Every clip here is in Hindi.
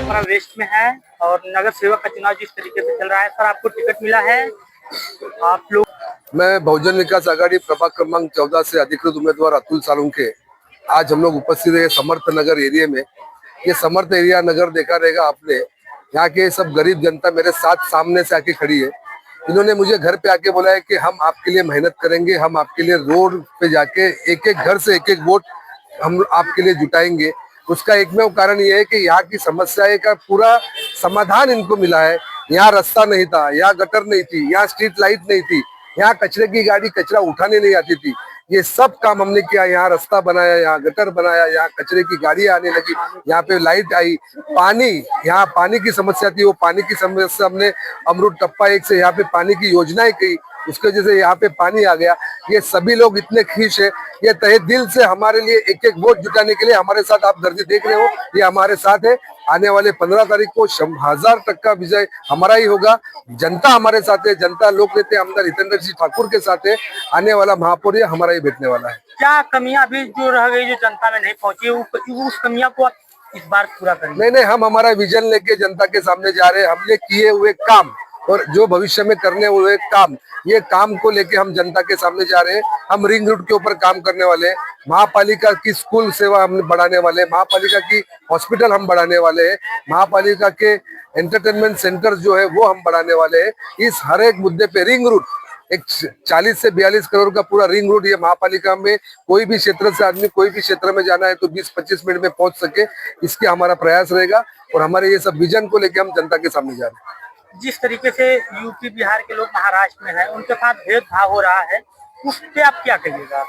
हमारा वेस्ट में है और नगर सेवक का चुनाव जिस तरीके से चल रहा है, सर आपको टिकट मिला है आप लोग? मैं बहुजन विकास आघाड़ी प्रभाग क्रमांक 14 से अधिकृत उम्मीदवार अतुल सालुंके आज हम लोग उपस्थित है समर्थ नगर एरिया में। ये समर्थ एरिया नगर देखा रहेगा आपने, यहाँ के सब गरीब जनता मेरे साथ सामने से आके खड़ी है। इन्होंने मुझे घर पे आके बोला है कि हम आपके लिए मेहनत करेंगे, हम आपके लिए रोड पे जाके एक एक घर से एक एक वोट हम आपके लिए जुटाएंगे। उसका एकमेव कारण ये है कि यहाँ की समस्याएं का पूरा समाधान इनको मिला है। यहाँ रास्ता नहीं था, यहाँ गटर नहीं थी, यहाँ स्ट्रीट लाइट नहीं थी, यहाँ कचरे की गाड़ी कचरा उठाने नहीं आती थी। ये सब काम हमने किया। यहाँ रास्ता बनाया, यहाँ गटर बनाया, यहाँ कचरे की गाड़ी आने लगी, यहाँ पे लाइट आई, पानी, यहाँ पानी की समस्या थी, वो पानी की समस्या हमने अमृत टप्पा 1 से यहाँ पे पानी की योजनाएं की, उसके वजह से यहाँ पे पानी आ गया। ये सभी लोग इतने खुश है, ये तहे दिल से हमारे लिए एक एक वोट जुटाने के लिए हमारे साथ, आप दर्जी देख रहे हो, ये हमारे साथ है। आने वाले 15 तारीख को 1000% विजय हमारा ही होगा। जनता हमारे साथ है, जनता लोक नेता आमदार हितेंद्र सिंह ठाकुर के साथ है। आने वाला महापौर हमारा ही बैठने वाला है। क्या कमियां अभी जो रह गई, जो जनता में नहीं पहुंची, उस कमियां को आप इस बार पूरा करेंगे? नहीं, हम हमारा विजन लेके जनता के सामने जा रहे हैं। हमने किए हुए काम और जो भविष्य में करने हुए काम, ये काम को लेके हम जनता के सामने जा रहे हैं। हम रिंग रोड के ऊपर काम करने वाले हैं, महापालिका की स्कूल सेवा हम बढ़ाने वाले हैं, महापालिका की हॉस्पिटल हम बढ़ाने वाले हैं, महापालिका के एंटरटेनमेंट सेंटर जो है वो हम बढ़ाने वाले हैं। इस हर एक मुद्दे पे रिंग रोड, एक 40 से 42 करोड़ का पूरा रिंग रोड, ये महापालिका में कोई भी क्षेत्र से आदमी कोई भी क्षेत्र में जाना है तो 20-25 मिनट में पहुंच सके, इसके हमारा प्रयास रहेगा। और हमारे ये सब विजन को लेके हम जनता के सामने जा रहे हैं। जिस तरीके से यूपी बिहार के लोग महाराष्ट्र में हैं, उनके साथ भेदभाव हो रहा है, उस पे आप क्या कहिएगा?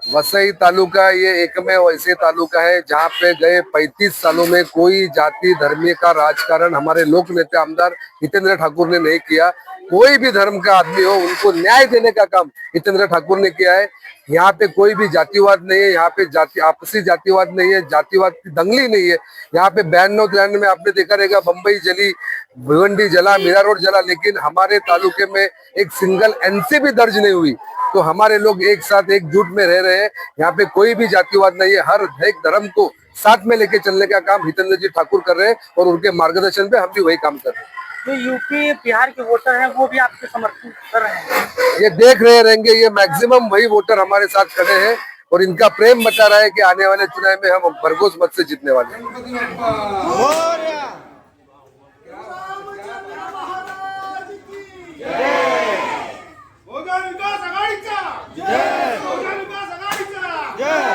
वसई तालुका ये एकमेव ऐसे तालुका है जहाँ पे गए 35 सालों में कोई जाति धर्म का राजकारण हमारे लोक नेता आमदार हितेंद्र ठाकुर ने नहीं किया। कोई भी धर्म का आदमी हो, उनको न्याय देने का काम हितेंद्र ठाकुर ने किया है। यहाँ पे कोई भी जातिवाद नहीं है, यहाँ पे आपसी जातिवाद नहीं है, जातिवाद की दंगली नहीं है। यहाँ पे 92-93 में आपने देखा रहेगा बम्बई जली, भिवंडी जला, मीरा रोड जला, लेकिन हमारे तालुके में एक सिंगल एनसी भी दर्ज नहीं हुई। तो हमारे लोग एक साथ एकजुट में रह रहे हैं। यहाँ पे कोई भी जातिवाद नहीं है, हर एक धर्म को साथ में लेके चलने का काम हितेंद्र जी ठाकुर कर रहे हैं और उनके मार्गदर्शन पे हम भी वही काम कर रहे हैं। जो यूपी बिहार के वोटर हैं वो भी आपके समर्थन कर रहे हैं? ये देख रहे रहेंगे, ये मैक्सिमम वही वोटर हमारे साथ खड़े हैं और इनका प्रेम बता रहा है कि आने वाले चुनाव में हम भरघोस मत से जीतने वाले हैं। विकास आघाडीचा जय, विकास आघाडीचा जय।